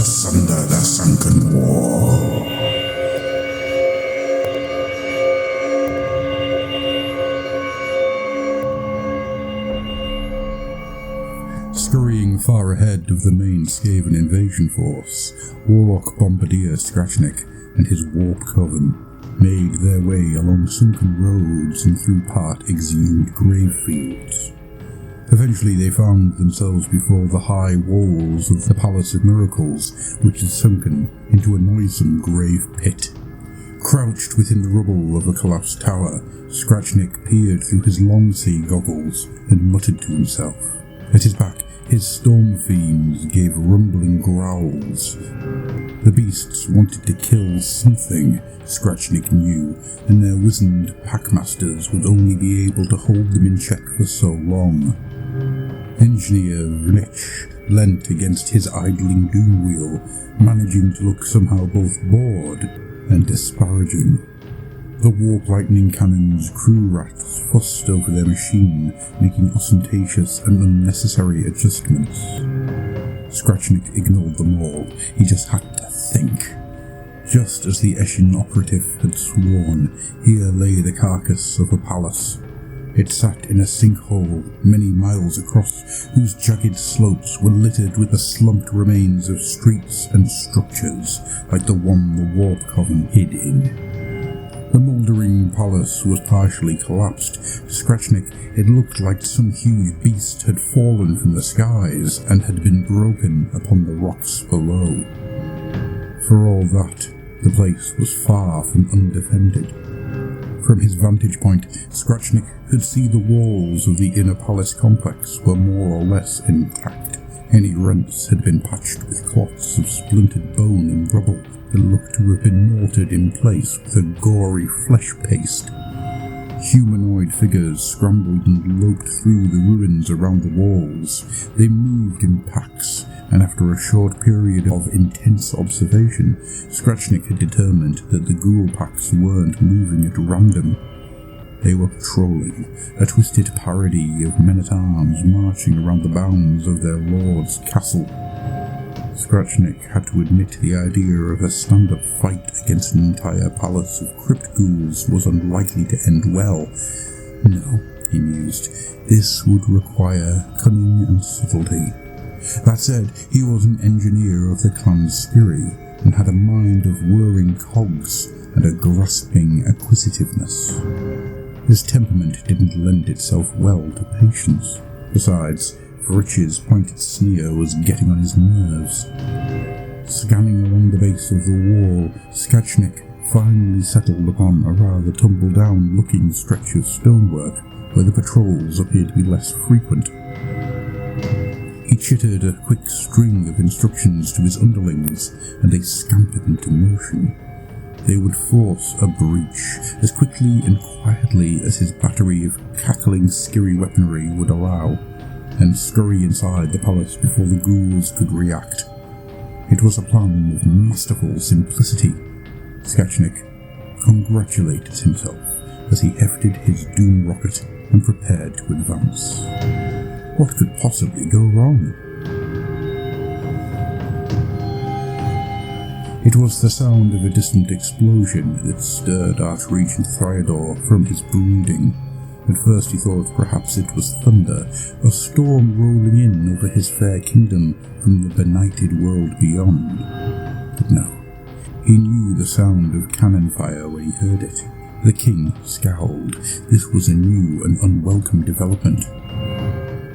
Sunder the Sunken Wall. Scurrying far ahead of the main Skaven invasion force, Warplock Bombardier Scratchnick and his Warp Coven made their way along sunken roads and through part-exhumed grave fields. Eventually they found themselves before the high walls of the Palace of Miracles, which had sunken into a noisome grave pit. Crouched within the rubble of a collapsed tower, Scratchnick peered through his long-sea goggles and muttered to himself. At his back, his storm fiends gave rumbling growls. The beasts wanted to kill something, Scratchnick knew, and their wizened packmasters would only be able to hold them in check for so long. Engineer Vnich leant against his idling doom wheel, managing to look somehow both bored and disparaging. The warp lightning cannon's crew rats fussed over their machine, making ostentatious and unnecessary adjustments. Scratchnick ignored them all. He just had to think. Just as the Eshin operative had sworn, here lay the carcass of a palace. It sat in a sinkhole many miles across, whose jagged slopes were littered with the slumped remains of streets and structures, like the one the Warp Coven hid in. The mouldering palace was partially collapsed. To Scratchnick, it looked like some huge beast had fallen from the skies and had been broken upon the rocks below. For all that, the place was far from undefended. From his vantage point, Scratchnick could see the walls of the inner palace complex were more or less intact. Any rents had been patched with clots of splintered bone and rubble that looked to have been mortared in place with a gory flesh paste. Humanoid figures scrambled and loped through the ruins around the walls. They moved in packs, and after a short period of intense observation, Scratchnick had determined that the ghoul packs weren't moving at random. They were patrolling, a twisted parody of men-at-arms marching around the bounds of their lord's castle. Scratchnick had to admit the idea of a stand-up fight against an entire palace of crypt ghouls was unlikely to end well. No, he mused, this would require cunning and subtlety. That said, he was an engineer of the clan's Skiri, and had a mind of whirring cogs and a grasping acquisitiveness. His temperament didn't lend itself well to patience. Besides, Vrich's pointed sneer was getting on his nerves. Scanning along the base of the wall, Scratchnick finally settled upon a rather tumble-down looking stretch of stonework where the patrols appeared to be less frequent. He chittered a quick string of instructions to his underlings, and they scampered into motion. They would force a breach as quickly and quietly as his battery of cackling Skiri weaponry would allow, and scurry inside the palace before the ghouls could react. It was a plan of masterful simplicity. Scratchnick congratulated himself as he hefted his doom rocket and prepared to advance. What could possibly go wrong? It was the sound of a distant explosion that stirred Archregent Thryador from his brooding. At first he thought perhaps it was thunder, a storm rolling in over his fair kingdom from the benighted world beyond. But no, he knew the sound of cannon fire when he heard it. The king scowled. This was a new and unwelcome development.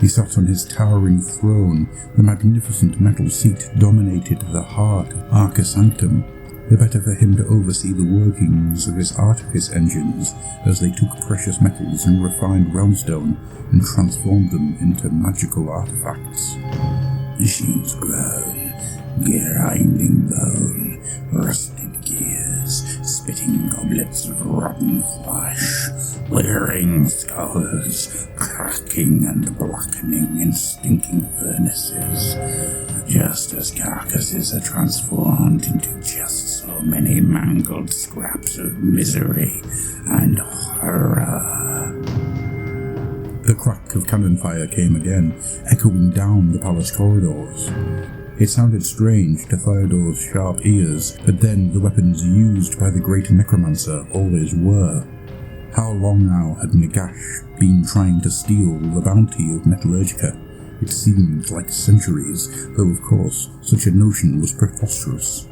He sat on his towering throne. The magnificent metal seat dominated the heart of Arca Sanctum, the better for him to oversee the workings of his artifice engines as they took precious metals and refined realmstone and transformed them into magical artifacts. Machines groan, grinding bone, rusted gears, spitting goblets of rotten flesh, wearing skulls, cracking and blackening in stinking furnaces, just as carcasses are transformed into just so many mangled scraps of misery and horror. The crack of cannon fire came again, echoing down the palace corridors. It sounded strange to Theodore's sharp ears, but then the weapons used by the great necromancer always were. How long now had Nagash been trying to steal the bounty of Metallurgica? It seemed like centuries, though of course such a notion was preposterous.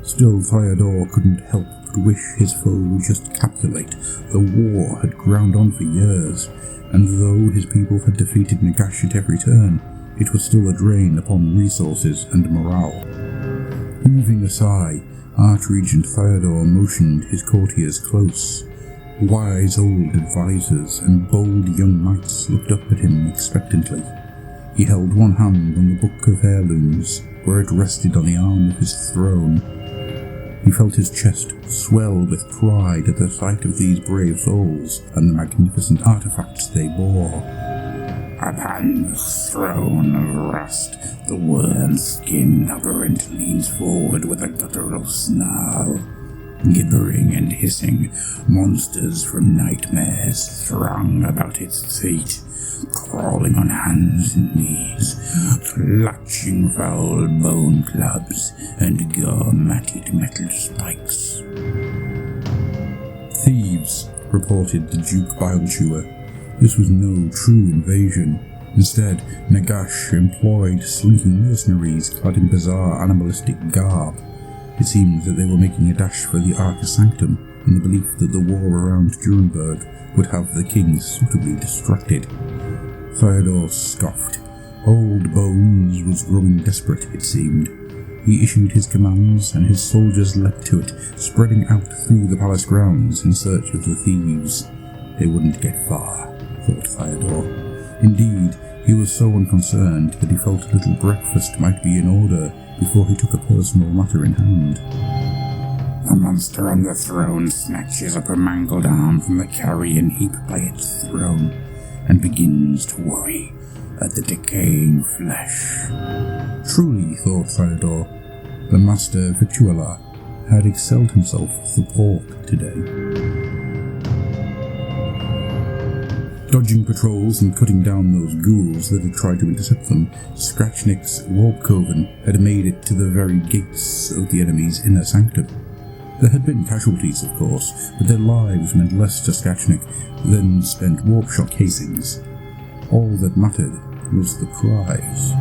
Still, Theodore couldn't help but wish his foe would just capitulate. The war had ground on for years, and though his people had defeated Nagash at every turn, it was still a drain upon resources and morale. Moving a sigh, Archregent Theodore motioned his courtiers close. Wise old advisors and bold young knights looked up at him expectantly. He held one hand on the Book of Heirlooms, where it rested on the arm of his throne. He felt his chest swell with pride at the sight of these brave souls and the magnificent artifacts they bore. Upon the throne of rust, the worm-skinned aberrant leans forward with a guttural snarl. Gibbering and hissing, monsters from nightmares throng about its feet, crawling on hands and knees, clutching foul bone clubs and gore-matted metal spikes. Thieves, reported the Duke Bilechewer. This was no true invasion. Instead, Nagash employed slinking mercenaries clad in bizarre animalistic garb. It seemed that they were making a dash for the Arca Sanctum in the belief that the war around Durenberg would have the king suitably distracted. Theodore scoffed. Old Bones was growing desperate, it seemed. He issued his commands, and his soldiers leapt to it, spreading out through the palace grounds in search of the thieves. They wouldn't get far, thought Theodore. Indeed, he was so unconcerned that he felt a little breakfast might be in order before he took a personal matter in hand. The monster on the throne snatches up a mangled arm from the carrion heap by its throne, and begins to worry at the decaying flesh. Truly, thought Theodore, the master victualler had excelled himself with the pork today. Dodging patrols and cutting down those ghouls that had tried to intercept them, Scratchnick's warp coven had made it to the very gates of the enemy's inner sanctum. There had been casualties, of course, but their lives meant less to Scratchnick than spent warp shock casings. All that mattered was the prize.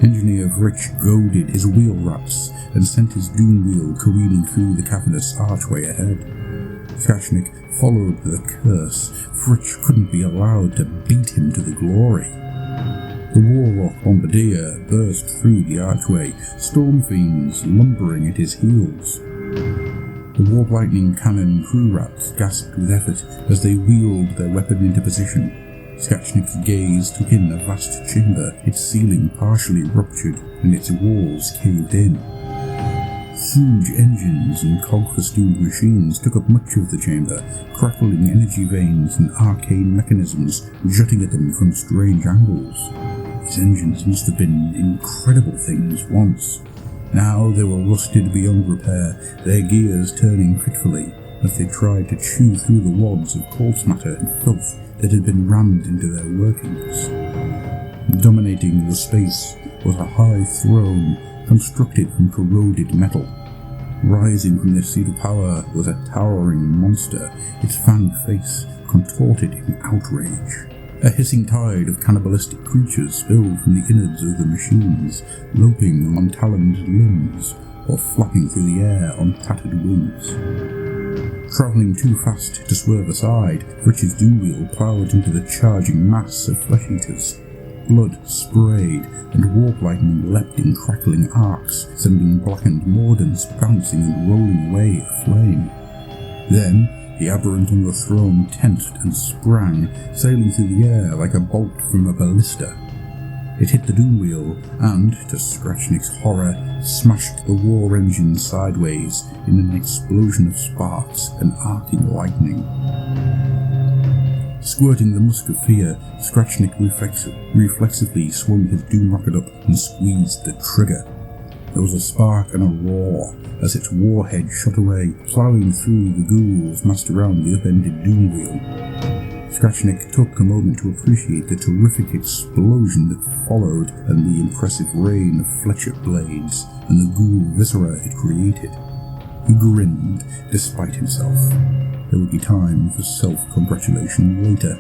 Engineer Vrich goaded his wheel wraps and sent his doom wheel careening through the cavernous archway ahead. Scratchnick followed the curse. Vrich couldn't be allowed to beat him to the glory. The Warplock Bombardier burst through the archway, storm fiends lumbering at his heels. The Warp Lightning Cannon crew rats gasped with effort as they wheeled their weapon into position. Scratchnick's gaze took in a vast chamber, its ceiling partially ruptured and its walls caved in. Huge engines and cog-festooned machines took up much of the chamber, crackling energy veins and arcane mechanisms jutting at them from strange angles. These engines must have been incredible things once. Now they were rusted beyond repair, their gears turning fitfully as they tried to chew through the wads of corpse matter and filth that had been rammed into their workings. Dominating the space was a high throne constructed from corroded metal. Rising from this seat of power was a towering monster, its fanged face contorted in outrage. A hissing tide of cannibalistic creatures spilled from the innards of the machines, loping on taloned limbs or flapping through the air on tattered wings. Travelling too fast to swerve aside, Richard's doom-wheel ploughed into the charging mass of flesh-eaters. Blood sprayed, and warp lightning leapt in crackling arcs, sending blackened mordants bouncing and rolling away aflame. Then, the aberrant on the throne tensed and sprang, sailing through the air like a bolt from a ballista. It hit the doom wheel and, to Scratchnick's horror, smashed the war engine sideways in an explosion of sparks and arcing lightning. Squirting the musk of fear, Scratchnick reflexively swung his doom rocket up and squeezed the trigger. There was a spark and a roar as its warhead shot away, ploughing through the ghouls massed around the upended doom wheel. Skratchnik took a moment to appreciate the terrific explosion that followed and the impressive rain of fletchet blades and the ghoul viscera it created. He grinned despite himself. There would be time for self-congratulation later.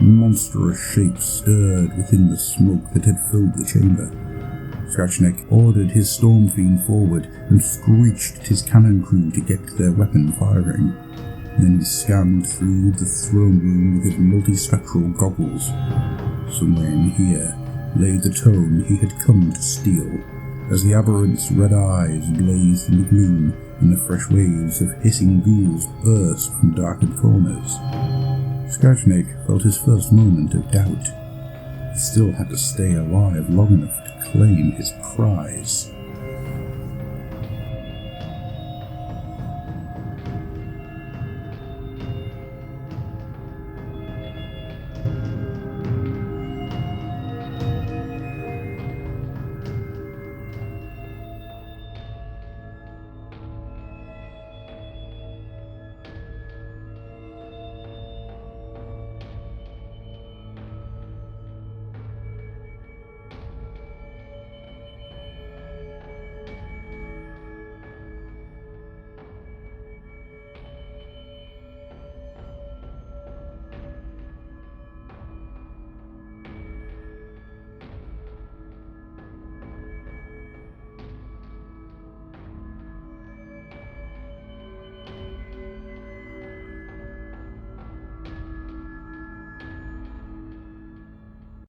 Monstrous shapes stirred within the smoke that had filled the chamber. Skratchnik ordered his storm fiend forward and screeched at his cannon crew to get their weapon firing. Then he scanned through the throne room with his multispectral goggles. Somewhere in here lay the tome he had come to steal, as the aberrant's red eyes blazed in the gloom and the fresh waves of hissing ghouls burst from darkened corners. Skratchnik felt his first moment of doubt. He still had to stay alive long enough to claim his prize.